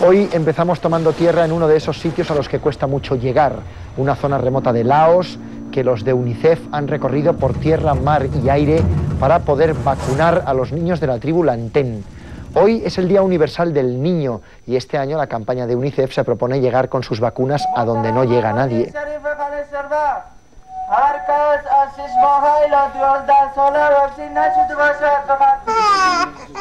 Hoy empezamos tomando tierra en uno de esos sitios a los que cuesta mucho llegar, una zona remota de Laos que los de UNICEF han recorrido por tierra, mar y aire para poder vacunar a los niños de la tribu Lantén. Hoy es el Día Universal del Niño y este año la campaña de UNICEF se propone llegar con sus vacunas a donde no llega nadie.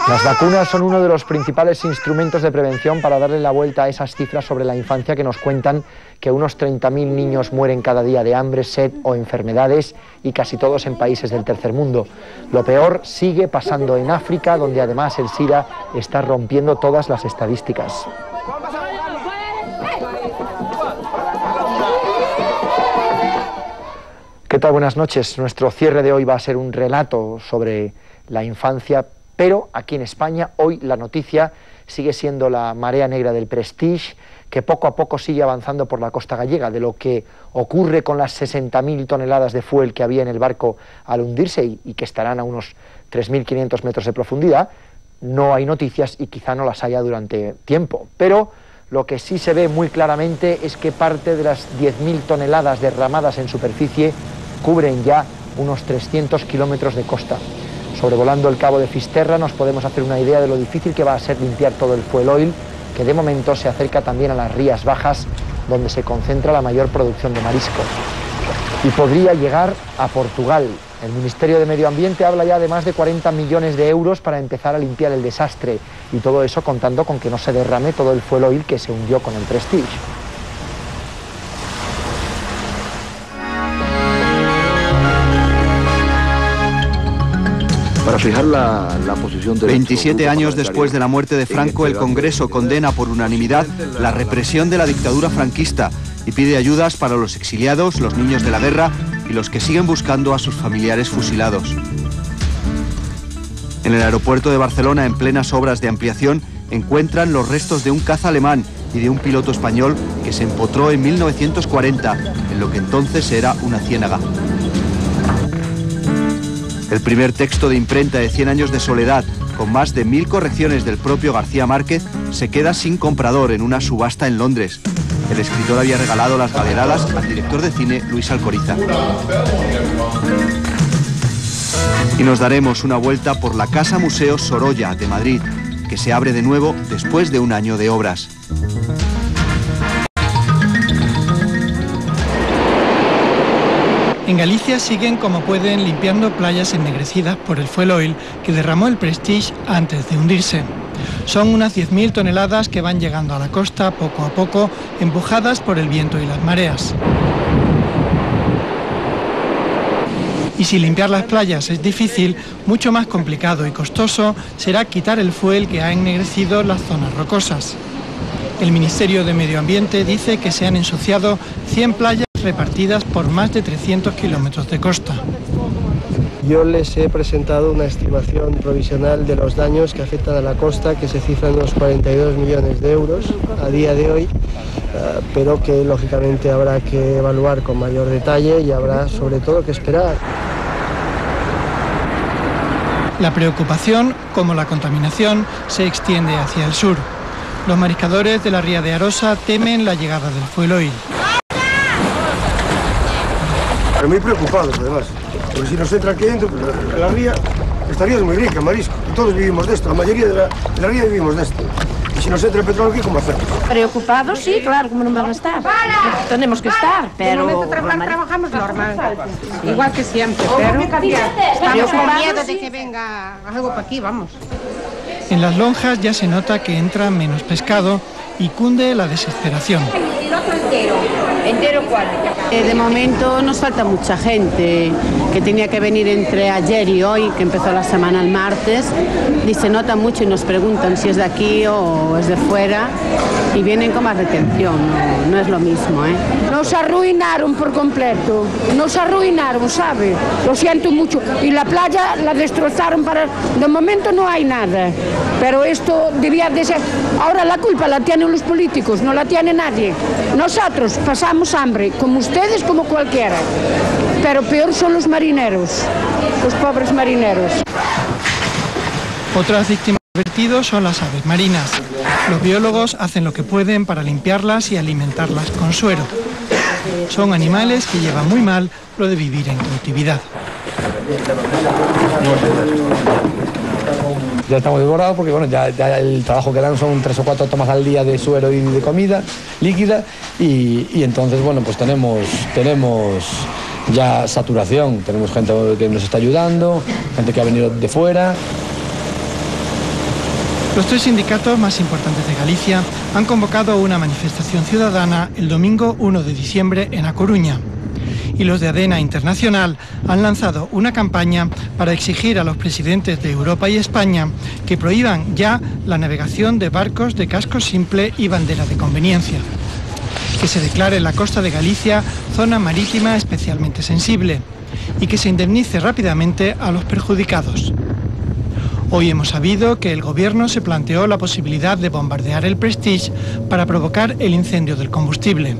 Las vacunas son uno de los principales instrumentos de prevención para darle la vuelta a esas cifras sobre la infancia que nos cuentan que unos 30.000 niños mueren cada día de hambre, sed o enfermedades, y casi todos en países del tercer mundo. Lo peor sigue pasando en África, donde además el SIDA está rompiendo todas las estadísticas. ¿Qué tal? Buenas noches. Nuestro cierre de hoy va a ser un relato sobre la infancia, pero aquí en España hoy la noticia sigue siendo la marea negra del Prestige, que poco a poco sigue avanzando por la costa gallega. De lo que ocurre con las 60.000 toneladas de fuel que había en el barco al hundirse y que estarán a unos 3.500 metros de profundidad, no hay noticias y quizá no las haya durante tiempo. Pero lo que sí se ve muy claramente es que parte de las 10.000 toneladas derramadas en superficie cubren ya unos 300 kilómetros de costa. Sobrevolando el cabo de Fisterra nos podemos hacer una idea de lo difícil que va a ser limpiar todo el fuel oil, que de momento se acerca también a las Rías Bajas, donde se concentra la mayor producción de marisco. Y podría llegar a Portugal. El Ministerio de Medio Ambiente habla ya de más de 40 millones de euros para empezar a limpiar el desastre, y todo eso contando con que no se derrame todo el fuel oil que se hundió con el Prestige. Para fijar la posición de 27 años después de la muerte de Franco, el Congreso condena por unanimidad la represión de la dictadura franquista y pide ayudas para los exiliados, los niños de la guerra y los que siguen buscando a sus familiares fusilados. En el aeropuerto de Barcelona, en plenas obras de ampliación, encuentran los restos de un caza alemán y de un piloto español que se empotró en 1940 en lo que entonces era una ciénaga. El primer texto de imprenta de 100 años de soledad, con más de 1000 correcciones del propio García Márquez, se queda sin comprador en una subasta en Londres. El escritor había regalado las galeradas al director de cine Luis Alcoriza. Y nos daremos una vuelta por la Casa Museo Sorolla de Madrid, que se abre de nuevo después de un año de obras. En Galicia siguen como pueden limpiando playas ennegrecidas por el fuel oil que derramó el Prestige antes de hundirse. Son unas 10.000 toneladas que van llegando a la costa poco a poco, empujadas por el viento y las mareas. Y si limpiar las playas es difícil, mucho más complicado y costoso será quitar el fuel que ha ennegrecido las zonas rocosas. El Ministerio de Medio Ambiente dice que se han ensuciado 100 playas repartidas por más de 300 kilómetros de costa. Yo les he presentado una estimación provisional de los daños que afectan a la costa, que se cifra en unos 42 millones de euros a día de hoy, pero que lógicamente habrá que evaluar con mayor detalle y habrá sobre todo que esperar. La preocupación, como la contaminación, se extiende hacia el sur. Los mariscadores de la ría de Arosa temen la llegada del fuel oil. Pero muy preocupados además, porque si nos entra aquí dentro, la ría estaría muy rica en marisco, y todos vivimos de esto, la mayoría de la ría vivimos de esto. Y si nos entra el petróleo aquí, ¿cómo hacemos? Preocupados, sí, claro, ¿cómo no van a estar? Tenemos que estar, pero... De momento trabajamos normal, igual que siempre, pero estamos con miedo de que venga algo para aquí, vamos. En las lonjas ya se nota que entra menos pescado y cunde la desesperación. ¿El otro entero? ¿Entero cuál? De momento nos falta mucha gente que tenía que venir entre ayer y hoy, que empezó la semana el martes, y se nota mucho y nos preguntan si es de aquí o es de fuera y vienen con más retención, no es lo mismo, ¿eh? Nos arruinaron por completo, nos arruinaron, ¿sabe? Lo siento mucho. Y la playa la destrozaron para... De momento no hay nada, pero esto debía de ser... Ahora la culpa la tienen los políticos, no la tiene nadie. Nosotros pasamos hambre, como ustedes, como cualquiera. Pero peor son los marineros, los pobres marineros. Otras víctimas vertidos son las aves marinas. Los biólogos hacen lo que pueden para limpiarlas y alimentarlas con suero. Son animales que llevan muy mal lo de vivir en cautividad. Ya estamos desbordados porque bueno, ya el trabajo que dan son 3 o 4 tomas al día de suero y de comida líquida y entonces bueno, pues tenemos ya saturación, tenemos gente que nos está ayudando, gente que ha venido de fuera. Los 3 sindicatos más importantes de Galicia han convocado una manifestación ciudadana el domingo 1 de diciembre en A Coruña. Y los de ADENA Internacional han lanzado una campaña para exigir a los presidentes de Europa y España que prohíban ya la navegación de barcos de casco simple y bandera de conveniencia. Que se declare la costa de Galicia zona marítima especialmente sensible y que se indemnice rápidamente a los perjudicados. Hoy hemos sabido que el gobierno se planteó la posibilidad de bombardear el Prestige para provocar el incendio del combustible.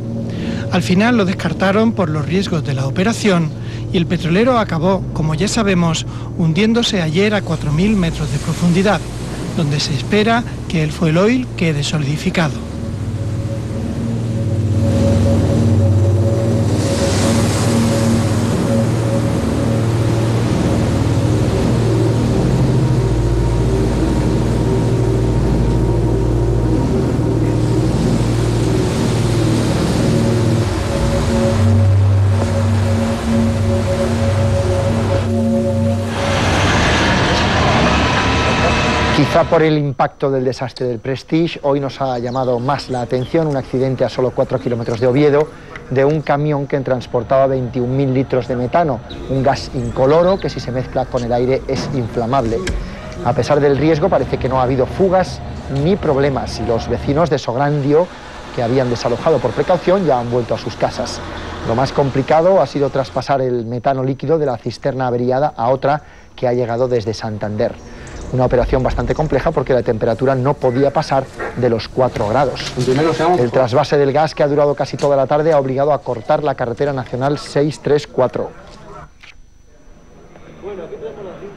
Al final lo descartaron por los riesgos de la operación y el petrolero acabó, como ya sabemos, hundiéndose ayer a 4.000 metros de profundidad, donde se espera que el fuel oil quede solidificado. Quizá por el impacto del desastre del Prestige, hoy nos ha llamado más la atención un accidente a solo 4 kilómetros de Oviedo de un camión que transportaba 21.000 litros de metano, un gas incoloro que si se mezcla con el aire es inflamable. A pesar del riesgo parece que no ha habido fugas ni problemas y los vecinos de Sograndio, que habían desalojado por precaución, ya han vuelto a sus casas. Lo más complicado ha sido traspasar el metano líquido de la cisterna averiada a otra que ha llegado desde Santander. Una operación bastante compleja porque la temperatura no podía pasar de los 4 grados. El trasvase del gas, que ha durado casi toda la tarde, ha obligado a cortar la carretera nacional 634.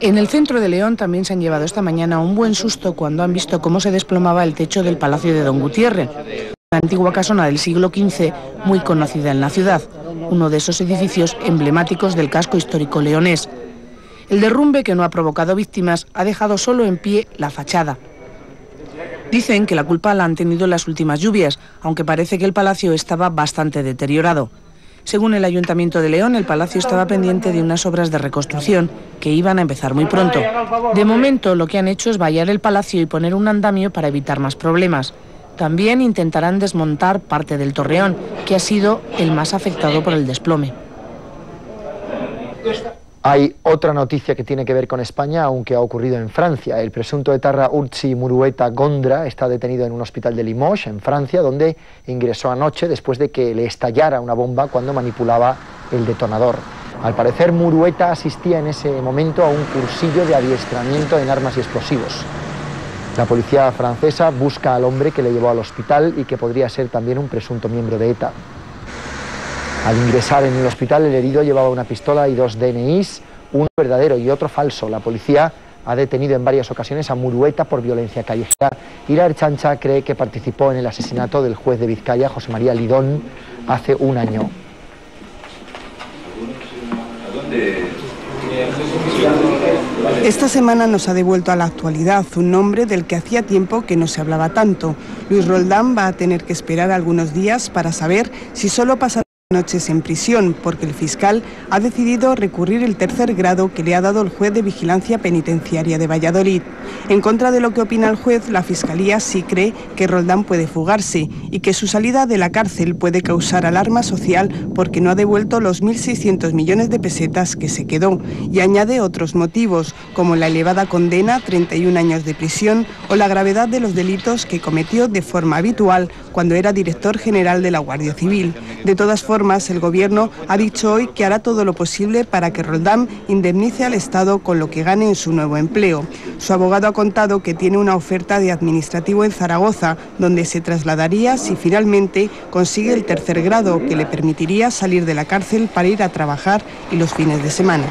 En el centro de León también se han llevado esta mañana un buen susto cuando han visto cómo se desplomaba el techo del Palacio de Don Gutiérrez, una antigua casona del siglo XV muy conocida en la ciudad, uno de esos edificios emblemáticos del casco histórico leonés. El derrumbe, que no ha provocado víctimas, ha dejado solo en pie la fachada. Dicen que la culpa la han tenido las últimas lluvias, aunque parece que el palacio estaba bastante deteriorado. Según el Ayuntamiento de León, el palacio estaba pendiente de unas obras de reconstrucción que iban a empezar muy pronto. De momento, lo que han hecho es vallar el palacio y poner un andamio para evitar más problemas. También intentarán desmontar parte del torreón, que ha sido el más afectado por el desplome. Hay otra noticia que tiene que ver con España, aunque ha ocurrido en Francia. El presunto etarra Urtsi Murueta Gondra está detenido en un hospital de Limoges, en Francia, donde ingresó anoche después de que le estallara una bomba cuando manipulaba el detonador. Al parecer, Murueta asistía en ese momento a un cursillo de adiestramiento en armas y explosivos. La policía francesa busca al hombre que le llevó al hospital y que podría ser también un presunto miembro de ETA. Al ingresar en el hospital, el herido llevaba una pistola y 2 DNIs, uno verdadero y otro falso. La policía ha detenido en varias ocasiones a Murueta por violencia callejera y la Ertzaintza cree que participó en el asesinato del juez de Vizcaya, José María Lidón, hace un año. Esta semana nos ha devuelto a la actualidad un nombre del que hacía tiempo que no se hablaba tanto. Luis Roldán va a tener que esperar algunos días para saber si solo pasará noches en prisión, porque el fiscal ha decidido recurrir el tercer grado que le ha dado el juez de vigilancia penitenciaria de Valladolid. En contra de lo que opina el juez, la Fiscalía sí cree que Roldán puede fugarse y que su salida de la cárcel puede causar alarma social porque no ha devuelto los 1.600 millones de pesetas que se quedó, y añade otros motivos, como la elevada condena, 31 años de prisión, o la gravedad de los delitos que cometió de forma habitual cuando era director general de la Guardia Civil. De todas formas, el Gobierno ha dicho hoy que hará todo lo posible para que Roldán indemnice al Estado con lo que gane en su nuevo empleo. Su abogado ha contado que tiene una oferta de administrativo en Zaragoza, donde se trasladaría si finalmente consigue el tercer grado, que le permitiría salir de la cárcel para ir a trabajar y los fines de semana.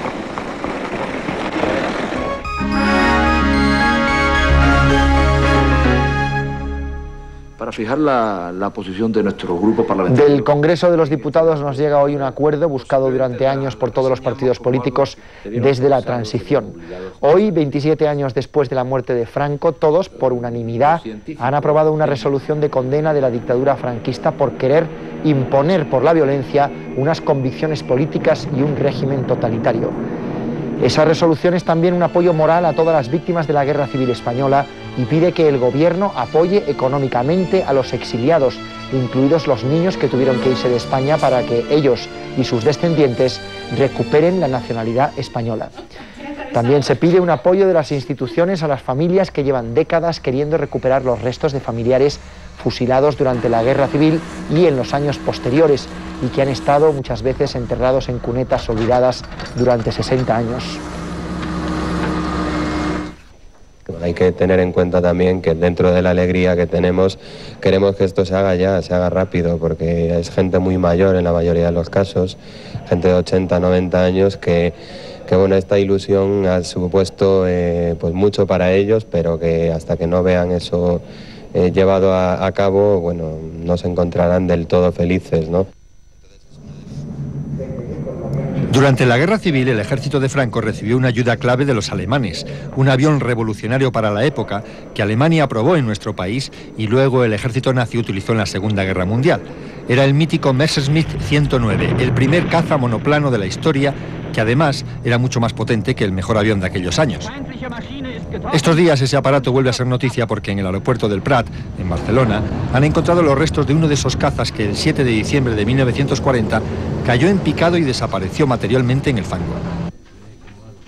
fijar la posición de nuestro grupo parlamentario. Del Congreso de los Diputados nos llega hoy un acuerdo buscado durante años por todos los partidos políticos desde la transición. Hoy, 27 años después de la muerte de Franco, todos, por unanimidad, han aprobado una resolución de condena de la dictadura franquista por querer imponer por la violencia unas convicciones políticas y un régimen totalitario. Esa resolución es también un apoyo moral a todas las víctimas de la Guerra Civil Española y pide que el gobierno apoye económicamente a los exiliados, incluidos los niños que tuvieron que irse de España, para que ellos y sus descendientes recuperen la nacionalidad española. También se pide un apoyo de las instituciones a las familias que llevan décadas queriendo recuperar los restos de familiares fusilados durante la Guerra Civil y en los años posteriores, y que han estado muchas veces enterrados en cunetas olvidadas durante 60 años. Hay que tener en cuenta también que dentro de la alegría que tenemos, queremos que esto se haga ya, se haga rápido, porque es gente muy mayor en la mayoría de los casos, gente de 80, 90 años que bueno, esta ilusión ha supuesto pues mucho para ellos, pero que hasta que no vean eso llevado a cabo, bueno, no se encontrarán del todo felices, ¿no? Durante la Guerra Civil, el ejército de Franco recibió una ayuda clave de los alemanes, un avión revolucionario para la época que Alemania aprobó en nuestro país y luego el ejército nazi utilizó en la Segunda Guerra Mundial. Era el mítico Messerschmitt 109, el primer caza monoplano de la historia, que además era mucho más potente que el mejor avión de aquellos años. Estos días ese aparato vuelve a ser noticia porque en el aeropuerto del Prat, en Barcelona, han encontrado los restos de uno de esos cazas que el 7 de diciembre de 1940 cayó en picado y desapareció materialmente en el fango.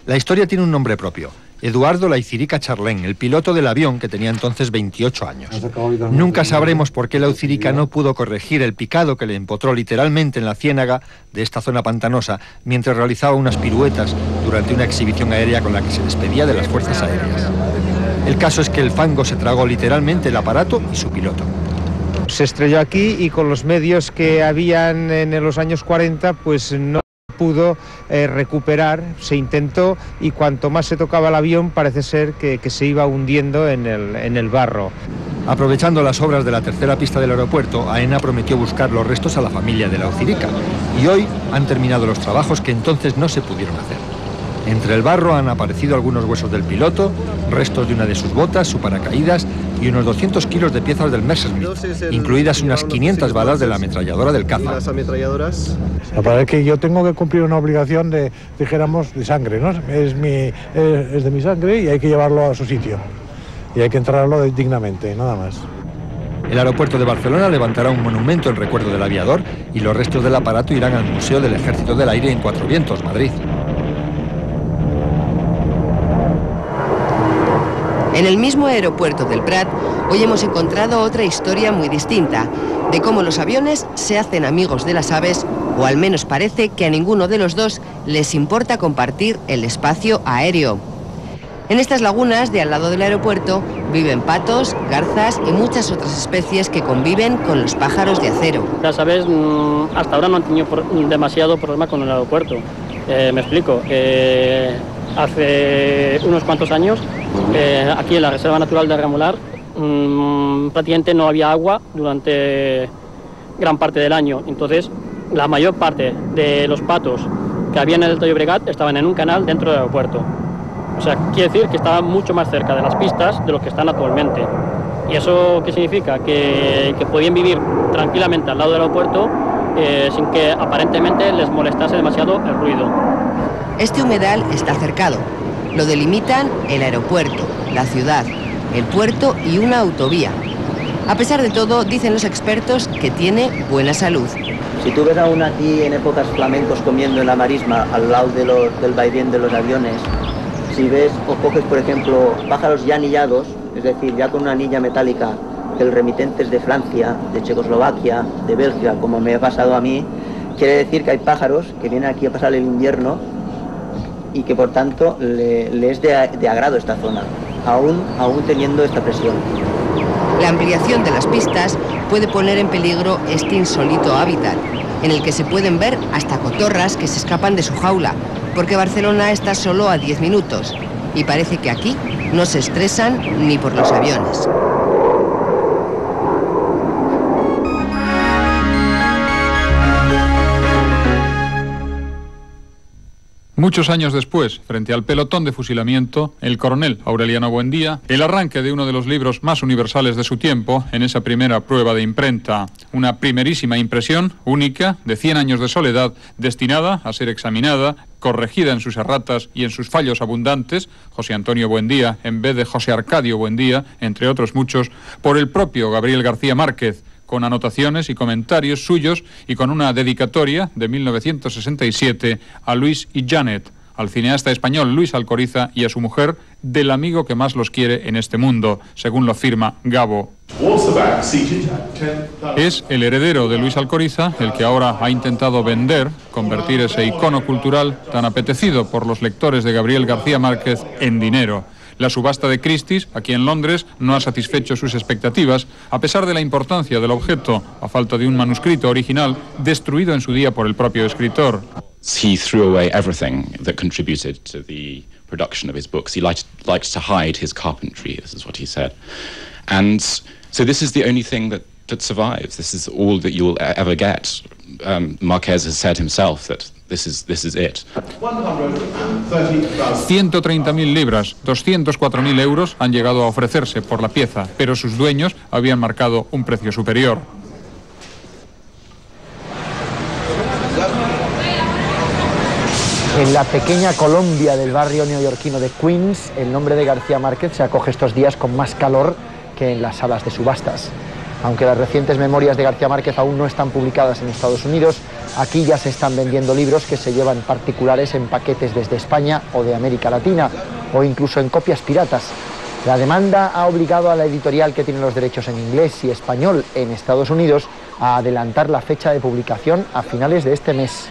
La historia tiene un nombre propio: Eduardo Laicirica Charlén, el piloto del avión, que tenía entonces 28 años. Nunca sabremos por qué Laicirica no pudo corregir el picado que le empotró literalmente en la ciénaga de esta zona pantanosa mientras realizaba unas piruetas durante una exhibición aérea con la que se despedía de las fuerzas aéreas. El caso es que el fango se tragó literalmente el aparato y su piloto. Se estrelló aquí y con los medios que habían en los años 40, pues no pudo recuperar, se intentó, y cuanto más se tocaba el avión parece ser que se iba hundiendo en el barro. Aprovechando las obras de la tercera pista del aeropuerto, AENA prometió buscar los restos a la familia de Laicirica, y hoy han terminado los trabajos que entonces no se pudieron hacer. Entre el barro han aparecido algunos huesos del piloto, restos de una de sus botas, su paracaídas y unos 200 kilos de piezas del Messerschmitt, incluidas unas 500 balas de la ametralladora del caza. ¿Las ametralladoras? La verdad es que yo tengo que cumplir una obligación de, dijéramos, de sangre, ¿no? Es de mi sangre y hay que llevarlo a su sitio. Y hay que enterrarlo dignamente, nada más. El aeropuerto de Barcelona levantará un monumento en recuerdo del aviador y los restos del aparato irán al Museo del Ejército del Aire en Cuatro Vientos, Madrid. En el mismo aeropuerto del Prat, hoy hemos encontrado otra historia muy distinta, de cómo los aviones se hacen amigos de las aves, o al menos parece que a ninguno de los dos les importa compartir el espacio aéreo. En estas lagunas de al lado del aeropuerto viven patos, garzas y muchas otras especies que conviven con los pájaros de acero. Las aves hasta ahora no han tenido demasiado problema con el aeropuerto. Me explico. Hace unos cuantos años, aquí en la Reserva Natural de Remolar, prácticamente no había agua durante gran parte del año. Entonces, la mayor parte de los patos que había en el Delta de Llobregat estaban en un canal dentro del aeropuerto. O sea, quiere decir que estaban mucho más cerca de las pistas de lo que están actualmente. ¿Y eso qué significa? Que podían vivir tranquilamente al lado del aeropuerto sin que aparentemente les molestase demasiado el ruido. Este humedal está cercado. Lo delimitan el aeropuerto, la ciudad, el puerto y una autovía. A pesar de todo, dicen los expertos que tiene buena salud. Si tú ves aún aquí en épocas flamencos comiendo en la marisma al lado del vaivén de los aviones, si ves o coges, por ejemplo, pájaros ya anillados, es decir, ya con una anilla metálica, del remitentes de Francia, de Checoslovaquia, de Bélgica, como me ha pasado a mí, quiere decir que hay pájaros que vienen aquí a pasar el invierno y que por tanto le es de agrado esta zona, aún teniendo esta presión. La ampliación de las pistas puede poner en peligro este insólito hábitat, en el que se pueden ver hasta cotorras que se escapan de su jaula, porque Barcelona está solo a 10 minutos y parece que aquí no se estresan ni por los aviones. Muchos años después, frente al pelotón de fusilamiento, el coronel Aureliano Buendía, el arranque de uno de los libros más universales de su tiempo, en esa primera prueba de imprenta, una primerísima impresión, única, de 100 años de soledad, destinada a ser examinada, corregida en sus erratas y en sus fallos abundantes, José Antonio Buendía, en vez de José Arcadio Buendía, entre otros muchos, por el propio Gabriel García Márquez, con anotaciones y comentarios suyos y con una dedicatoria de 1967 a Luis y Janet, al cineasta español Luis Alcoriza y a su mujer, del amigo que más los quiere en este mundo, según lo afirma Gabo. Es el heredero de Luis Alcoriza el que ahora ha intentado convertir ese icono cultural tan apetecido por los lectores de Gabriel García Márquez en dinero. La subasta de Christie's, aquí en Londres, no ha satisfecho sus expectativas, a pesar de la importancia del objeto, a falta de un manuscrito original, destruido en su día por el propio escritor. He threw away everything that contributed to the production of his books. He liked to hide his carpentry, this is what he said. And so this is the only thing that survives. This is all that you'll ever get. Marquez has said himself that this is it. 130.000 libras, 204.000 euros han llegado a ofrecerse por la pieza, pero sus dueños habían marcado un precio superior. En la pequeña Colombia del barrio neoyorquino de Queens, el nombre de García Márquez se acoge estos días con más calor que en las salas de subastas. Aunque las recientes memorias de García Márquez aún no están publicadas en Estados Unidos, aquí ya se están vendiendo libros que se llevan particulares en paquetes desde España o de América Latina, o incluso en copias piratas. La demanda ha obligado a la editorial que tiene los derechos en inglés y español en Estados Unidos a adelantar la fecha de publicación a finales de este mes.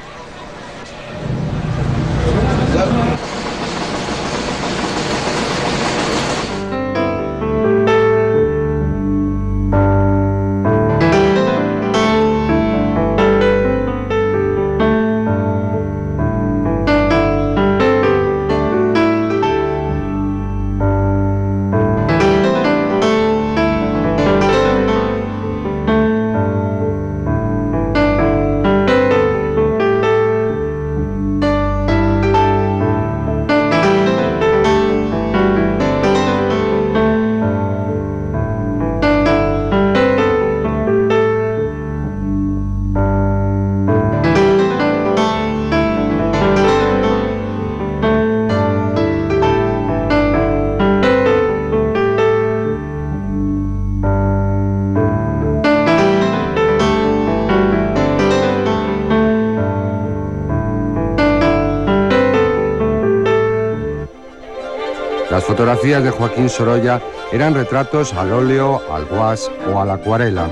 Las fotografías de Joaquín Sorolla eran retratos al óleo, al guas o a la acuarela.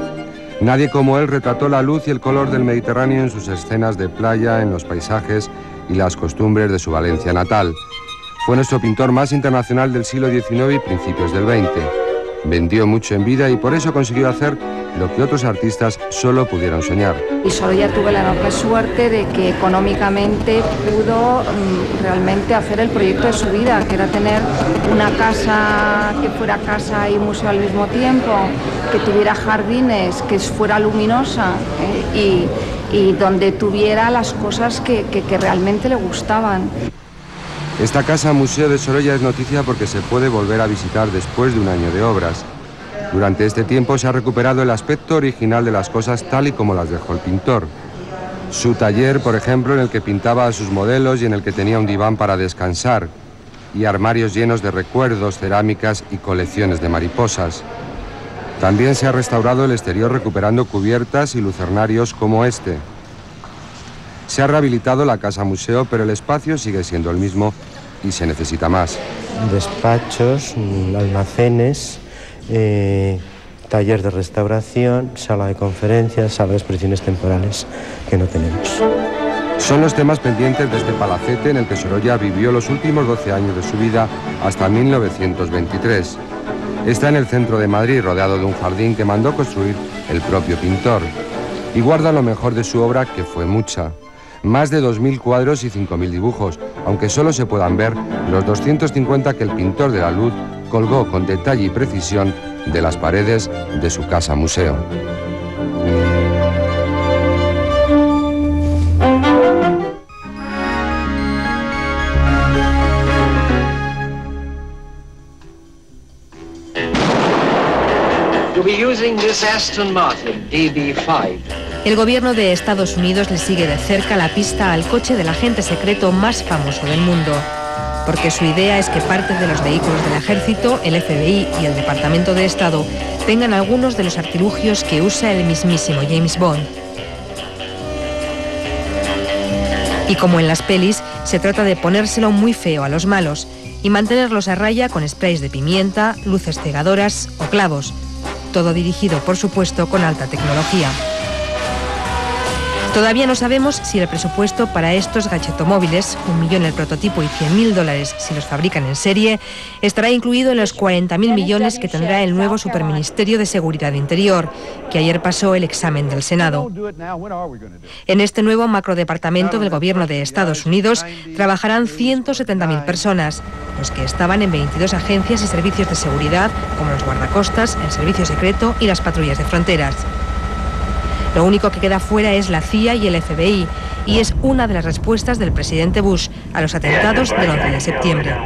Nadie como él retrató la luz y el color del Mediterráneo en sus escenas de playa, en los paisajes y las costumbres de su Valencia natal. Fue nuestro pintor más internacional del siglo XIX y principios del XX. Vendió mucho en vida y por eso consiguió hacer lo que otros artistas solo pudieron soñar. Y Sorolla tuve la enorme suerte de que económicamente pudo realmente hacer el proyecto de su vida, que era tener una casa que fuera casa y museo al mismo tiempo, que tuviera jardines, que fuera luminosa y donde tuviera las cosas que realmente le gustaban. Esta casa museo de Sorolla es noticia porque se puede volver a visitar después de un año de obras. Durante este tiempo se ha recuperado el aspecto original de las cosas tal y como las dejó el pintor. Su taller, por ejemplo, en el que pintaba a sus modelos y en el que tenía un diván para descansar, y armarios llenos de recuerdos, cerámicas y colecciones de mariposas. También se ha restaurado el exterior recuperando cubiertas y lucernarios como este. Se ha rehabilitado la casa museo, pero el espacio sigue siendo el mismo y se necesita más. Despachos, almacenes, taller de restauración, sala de conferencias, sala de exposiciones temporales que no tenemos. Son los temas pendientes de este palacete en el que Sorolla vivió los últimos 12 años de su vida hasta 1923. Está en el centro de Madrid, rodeado de un jardín que mandó construir el propio pintor. Y guarda lo mejor de su obra, que fue mucha. Más de 2.000 cuadros y 5.000 dibujos, aunque solo se puedan ver los 250 que el pintor de la luz colgó con detalle y precisión de las paredes de su casa museo. to be using this Aston Martin DB5. El gobierno de Estados Unidos le sigue de cerca la pista al coche del agente secreto más famoso del mundo, porque su idea es que parte de los vehículos del ejército, el FBI y el Departamento de Estado tengan algunos de los artilugios que usa el mismísimo James Bond. Y como en las pelis, se trata de ponérselo muy feo a los malos y mantenerlos a raya con sprays de pimienta, luces cegadoras o clavos. Todo dirigido, por supuesto, con alta tecnología. Todavía no sabemos si el presupuesto para estos gachetomóviles, $1 millón el prototipo y $100.000 si los fabrican en serie, estará incluido en los 40.000 millones que tendrá el nuevo Superministerio de Seguridad Interior, que ayer pasó el examen del Senado. En este nuevo macrodepartamento del gobierno de Estados Unidos trabajarán 170.000 personas, los que estaban en 22 agencias y servicios de seguridad, como los guardacostas, el servicio secreto y las patrullas de fronteras. Lo único que queda fuera es la CIA y el FBI, y es una de las respuestas del presidente Bush a los atentados del 11 de septiembre.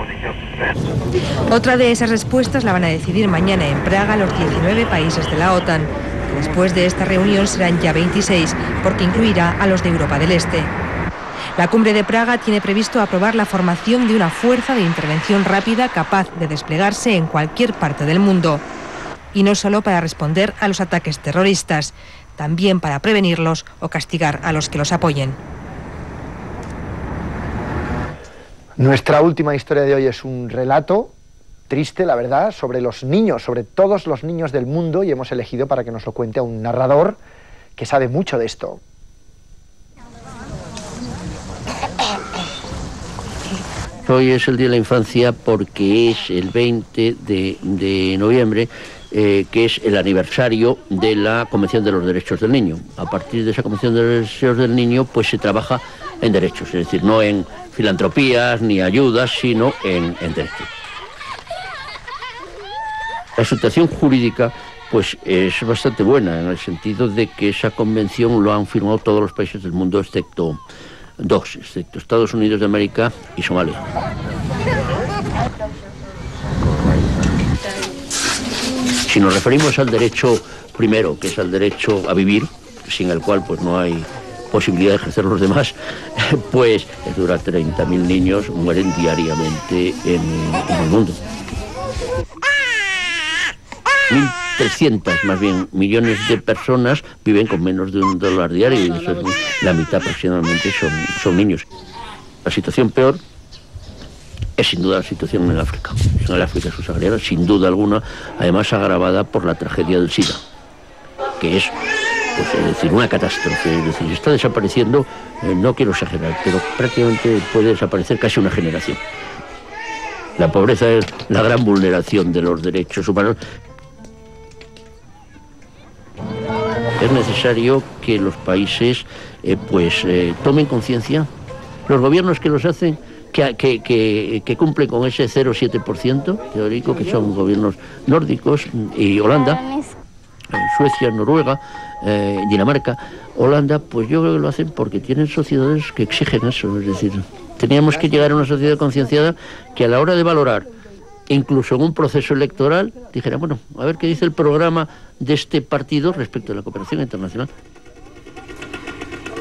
Otra de esas respuestas la van a decidir mañana en Praga los 19 países de la OTAN. Después de esta reunión serán ya 26, porque incluirá a los de Europa del Este. La cumbre de Praga tiene previsto aprobar la formación de una fuerza de intervención rápida capaz de desplegarse en cualquier parte del mundo. Y no solo para responder a los ataques terroristas, también para prevenirlos o castigar a los que los apoyen. Nuestra última historia de hoy es un relato triste, la verdad, sobre los niños, sobre todos los niños del mundo, y hemos elegido para que nos lo cuente a un narrador que sabe mucho de esto. Hoy es el Día de la Infancia porque es el 20 de noviembre, que es el aniversario de la Convención de los Derechos del Niño. A partir de esa Convención de los Derechos del Niño, pues se trabaja en derechos, es decir, no en filantropías ni ayudas, sino en derechos. La situación jurídica pues es bastante buena, en el sentido de que esa convención lo han firmado todos los países del mundo, excepto dos, excepto Estados Unidos de América y Somalia. Si nos referimos al derecho primero, que es al derecho a vivir, sin el cual pues no hay posibilidad de ejercer los demás, pues dura 30.000 niños mueren diariamente en el mundo. 1.300 más bien millones de personas viven con menos de $1 diario, y eso es la mitad aproximadamente son niños. La situación peor es sin duda la situación en África. En el África subsahariana, sin duda alguna, además agravada por la tragedia del SIDA, que es, pues, es decir, una catástrofe. Es decir, está desapareciendo, no quiero exagerar, pero prácticamente puede desaparecer casi una generación. La pobreza es la gran vulneración de los derechos humanos. Es necesario que los países tomen conciencia. Los gobiernos que los hacen, que cumplen con ese 0,7% teórico, que son gobiernos nórdicos, y Holanda, Suecia, Noruega, Dinamarca, Holanda, pues yo creo que lo hacen porque tienen sociedades que exigen eso. Es decir, teníamos que llegar a una sociedad concienciada que a la hora de valorar, incluso en un proceso electoral, dijera, bueno, a ver qué dice el programa de este partido respecto a la cooperación internacional.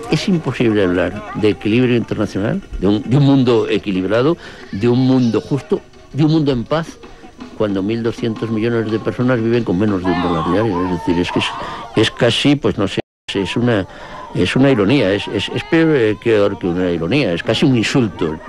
Es imposible hablar de equilibrio internacional, de un mundo equilibrado, de un mundo justo, de un mundo en paz, cuando 1.200 millones de personas viven con menos de $1 diario. Es decir, es casi, pues no sé, es una ironía, es peor que una ironía, es casi un insulto.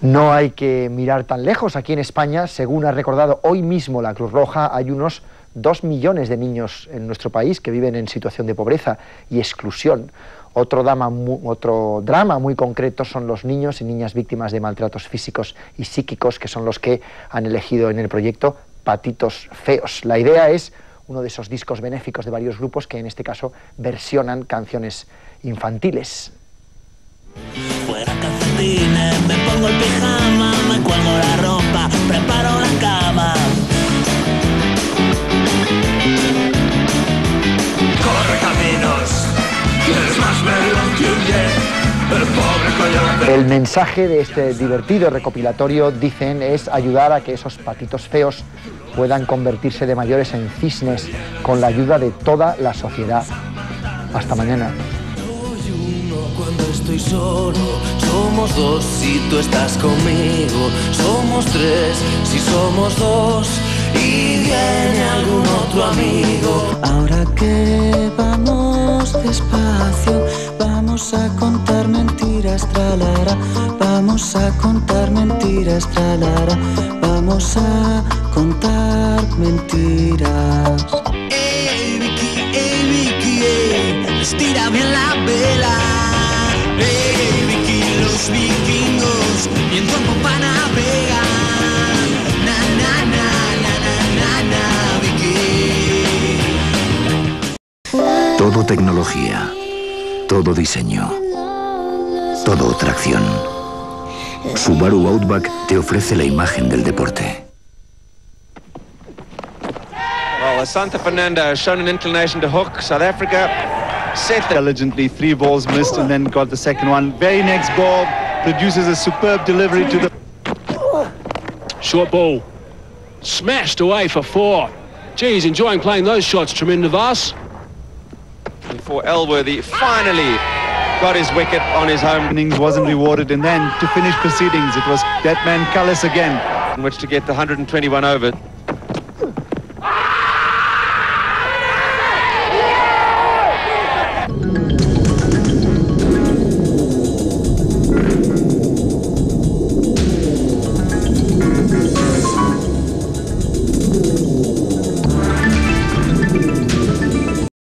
No hay que mirar tan lejos. Aquí en España, según ha recordado hoy mismo la Cruz Roja, hay unos 2 millones de niños en nuestro país que viven en situación de pobreza y exclusión. Otro drama muy concreto son los niños y niñas víctimas de maltratos físicos y psíquicos, que son los que han elegido en el proyecto Patitos Feos. La idea es uno de esos discos benéficos de varios grupos que en este caso versionan canciones infantiles. Fuera calcetines, me pongo el pijama, me cuelgo la ropa, preparo la cama. Corre caminos, quieres más ver lo que huye, el pobre El mensaje de este divertido recopilatorio, dicen, es ayudar a que esos patitos feos puedan convertirse de mayores en cisnes con la ayuda de toda la sociedad. Hasta mañana. Cuando estoy solo, somos dos si tú estás conmigo, somos tres si somos dos y viene algún otro amigo. Ahora que vamos despacio, vamos a contar mentiras, tralara, vamos a contar mentiras, tralara, vamos a contar mentiras. Hey Vicky, estira bien la vela. Hey Vicky, los vikingos viento en popa navegan. Na na na na na na Vicky. Todo tecnología, todo diseño, todo tracción. Subaru Outback te ofrece la imagen del deporte. Well, Santa Fernando has shown an inclination to hook. South Africa set intelligently, 3 balls missed and then got the second one. Very next ball produces a superb delivery to the... Short ball. Smashed away for 4. Gee, he's enjoying playing those shots, Tremendous. For Elworthy, finally got his wicket on his home innings, wasn't rewarded, and then to finish proceedings, it was that man Cullis again, in which to get the 121 over.